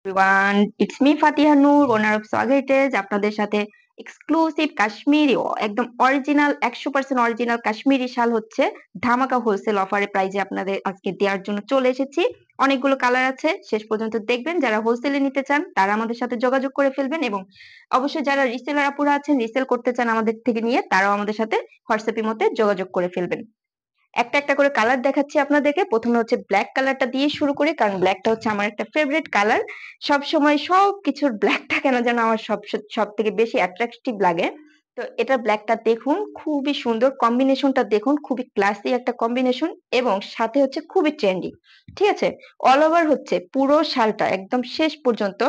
Everyone, it's me Fatiha Noor, owner of সোয়াগেটেজ। আপনাদের সাথে এক্সক্লুসিভ কাশ্মীরি একদম অরিজিনাল 100% অরিজিনাল কাশ্মীরি শাল হচ্ছে ধামাকা হোলসেল অফারে প্রাইজে আপনাদের আজকে দেওয়ার জন্য চলে এসেছি। অনেকগুলো কালার আছে, শেষ পর্যন্ত দেখবেন। যারা হোলসেলে নিতে চান তারা আমাদের সাথে যোগাযোগ করে ফেলবেন, এবং অবশ্যই যারা রিসেলার আপুরা আছেন, রিসেল করতে চান আমাদের থেকে নিয়ে, তারাও আমাদের সাথে হোয়াটসঅ্যাপ মধ্যে যোগাযোগ করে ফেলবেন। একটা একটা করে কালার দেখাচ্ছি আপনাদেরকে। প্রথমে হচ্ছে ব্ল্যাক কালারটা দিয়ে শুরু করি, কারণ ব্ল্যাকটা হচ্ছে আমার একটা ফেভারিট কালার। সব সময় সবকিছুর ব্ল্যাকটা কেন যেন আমার সব থেকে বেশি অ্যাট্রাকটিভ লাগে। তো এটা ব্ল্যাকটা দেখুন, খুবই সুন্দর কম্বিনেশনটা দেখুন, খুবই ক্লাসি একটা কম্বিনেশন, এবং সাথে হচ্ছে খুবই ট্রেন্ডি। ঠিক আছে, অল ওভার হচ্ছে পুরো শালটা একদম শেষ পর্যন্ত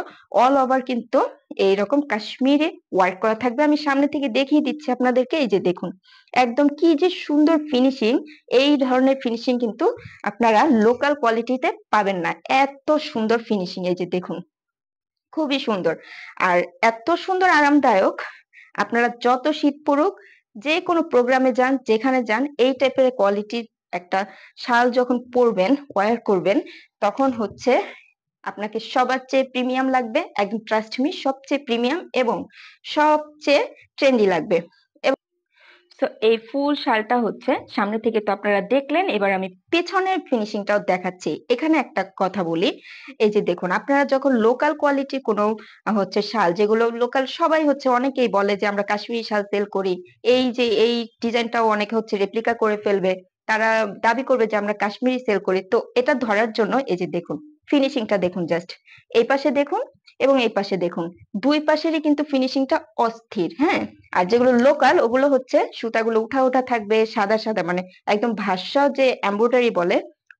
অল ওভার কিন্তু এইরকম কাশ্মীরে ওয়ার্ক করা থাকবে। আমি সামনে থেকে দেখিয়ে দিচ্ছি আপনাদেরকে। এই যে দেখুন, একদম কি যে সুন্দর ফিনিশিং। এই ধরনের ফিনিশিং কিন্তু আপনারা লোকাল কোয়ালিটিতে পাবেন না। এত সুন্দর ফিনিশিং, এই যে দেখুন, খুবই সুন্দর। আর এত সুন্দর আরামদায়ক, আপনারা যত শীত পড়ুক, যে কোনো প্রোগ্রামে যান, যেখানে যান, এই টাইপের কোয়ালিটির একটা শাল যখন পরবেন, ওয়্যার করবেন, তখন হচ্ছে আপনাকে সবার চেয়ে প্রিমিয়াম লাগবে। একদম ট্রাস্ট মি, সবচেয়ে প্রিমিয়াম এবং সবচেয়ে ট্রেন্ডি লাগবে। তো এই ফুল শালটা হচ্ছে সামনে থেকে তো আপনারা দেখলেন, এবার আমি পেছনের ফিনিশিংটাও দেখাচ্ছি। এখানে একটা কথা বলি, এই যে দেখুন, আপনারা যখন লোকাল কোয়ালিটি কোনো হচ্ছে শাল, যেগুলো লোকাল সবাই হচ্ছে, অনেকেই বলে যে আমরা কাশ্মীরি শাল সেল করি, এই যে এই ডিজাইনটাও অনেকে হচ্ছে রেপ্লিকা করে ফেলবে, তারা দাবি করবে যে আমরা কাশ্মীরি সেল করি। তো এটা ধরার জন্য এই যে দেখুন, ফিনিশিংটা দেখুন, জাস্ট এই পাশে দেখুন এবং এই পাশে দেখুন, দুই পাশেরই কিন্তু ফিনিশিংটা অস্থির। হ্যাঁ, আর যেগুলো লোকাল ওগুলো হচ্ছে সুতাগুলো উঠা উঠা থাকবে, সাদা সাদা, মানে একদম ভাস্য যে এমব্রয়ডারি বলে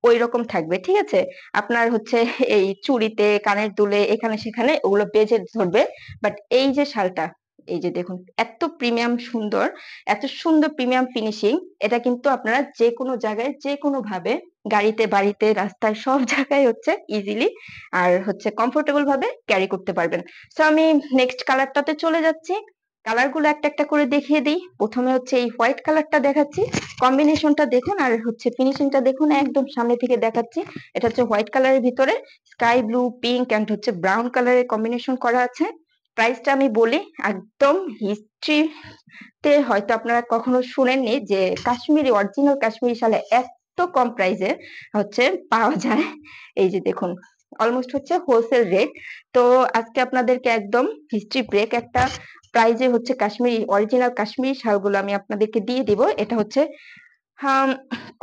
ওই রকম থাকবে। ঠিক আছে, আপনার হচ্ছে এই চুড়িতে, কানের দুলে, এখানে সেখানে ওগুলো বেজে ধরবে। বাট এই যে শালটা, এই যে দেখুন, এত প্রিমিয়াম সুন্দর, এত সুন্দর প্রিমিয়াম ফিনিশিং। এটা কিন্তু আপনারা যে কোনো জায়গায়, যে কোনো ভাবে, গাড়িতে, বাড়িতে, রাস্তায়, সব জায়গায় হচ্ছে ইজিলি আর হচ্ছে কমফোর্টেবল ভাবে ক্যারি করতে পারবেন। তো আমি নেক্সট কালারটাতে চলে যাচ্ছি। কালার গুলো একটা একটা করে দেখিয়ে দিই। প্রথমে হচ্ছে এই হোয়াইট কালারটা দেখাচ্ছি, কম্বিনেশনটা দেখুন আর হচ্ছে ফিনিশিংটা দেখুন, একদম সামনে থেকে দেখাচ্ছি। এটা হচ্ছে হোয়াইট কালারের ভিতরে স্কাই ব্লু, পিঙ্ক এন্ড হচ্ছে ব্রাউন কালারের কম্বিনেশন করা আছে। প্রাইসটা আমি বলি, একদম হিস্ট্রিতে হয়তো আপনারা কখনো শুনেননি যে কাশ্মীরি, অরিজিনাল কাশ্মীরি শালে এত কম প্রাইসে হচ্ছে পাওয়া যায়। এই যে দেখুন, অলমোস্ট হচ্ছে হোলসেল রেট। তো আজকে আপনাদেরকে একদম হিস্ট্রি ব্রেক একটা প্রাইজে হচ্ছে কাশ্মীরি, অরিজিনাল কাশ্মীরি শালগুলো আমি আপনাদেরকে দিয়ে দিব। এটা হচ্ছে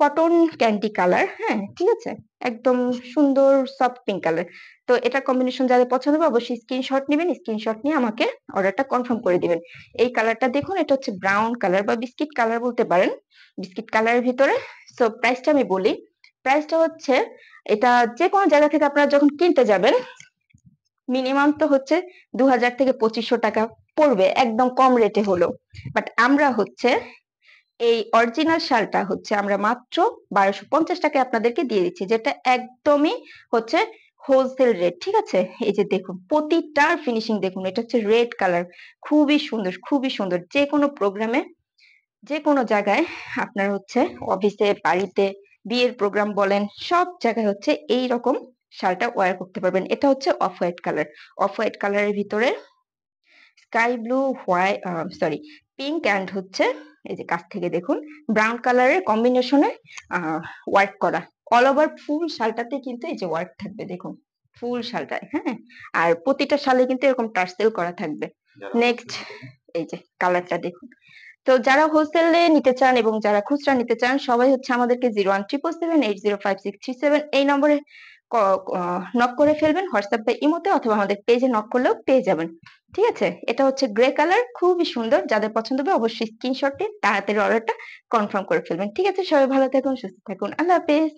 কটন ক্যান্ডি কালার। হ্যাঁ, ঠিক আছে, একদম সুন্দর সফট পিঙ্ক কালার। তো এটা কম্বিনেশন যাদের পছন্দ হবে অবশ্যই স্ক্রিনশট নেবেন, স্ক্রিনশট নিয়ে আমাকে অর্ডারটা কনফার্ম করে দিবেন। এই কালারটা দেখুন, এটা হচ্ছে ব্রাউন কালার বা বিস্কিট কালার বলতে পারেন, বিস্কিট কালারের ভিতরে। সো প্রাইসটা আমি বলি, প্রাইসটা হচ্ছে, এটা যে কোনো জায়গা থেকে আপনারা যখন কিনতে যাবেন, মিনিমাম তো হচ্ছে 2000 থেকে 2500 টাকা পড়বে, একদম কম রেটে হলো। বাট আমরা হচ্ছে এই অরিজিনাল শালটা হচ্ছে আমরা মাত্র 1250 টাকায় আপনাদেরকে দিয়ে দিচ্ছি, যেটা একদমই হচ্ছে হোলসেল রেট। ঠিক আছে, এই যে দেখুন, প্রতিটার ফিনিশিং দেখুন। এটা হচ্ছে রেড কালার, খুবই সুন্দর, খুবই সুন্দর। যে কোনো প্রোগ্রামে, যে কোনো জায়গায় আপনার হচ্ছে অফিসে, বাড়িতে, বিয়ের প্রোগ্রাম বলেন, সব জায়গায় হচ্ছে এই রকম শালটা ওয়্যার করতে পারবেন। এটা হচ্ছে off white colour, off white কালারের ভিতরে sky blue, white, sorry, pink and হচ্ছে এই যে কাছ থেকে দেখুন ব্রাউন কালারের কম্বিনেশনে ওয়ার্ক করা। অল ওভার ফুল শালটাতে কিন্তু এই যে ওয়ার্ক থাকবে, দেখুন ফুল শালটায়। হ্যাঁ, আর প্রতিটা শালে কিন্তু এরকম টার্সেল করা থাকবে। নেক্সট এই যে কালারটা দেখুন। তো যারা হোলসেলে নিতে চান এবং যারা খুচরা নিতে চান, সবাই হচ্ছে আমাদেরকে 01777805637 এই নম্বরে নক করে ফেলবেন, হোয়াটসঅ্যাপ বা ইমোতে, অথবা আমাদের পেজে নক করলেও পেয়ে যাবেন। ঠিক আছে, এটা হচ্ছে গ্রে কালার, খুবই সুন্দর। যাদের পছন্দ হবে অবশ্যই স্ক্রিনশট দিয়ে তাড়াতাড়ি অর্ডারটা কনফার্ম করে ফেলবেন। ঠিক আছে, সবাই ভালো থাকুন, সুস্থ থাকুন, আল্লাহ হাফেজ।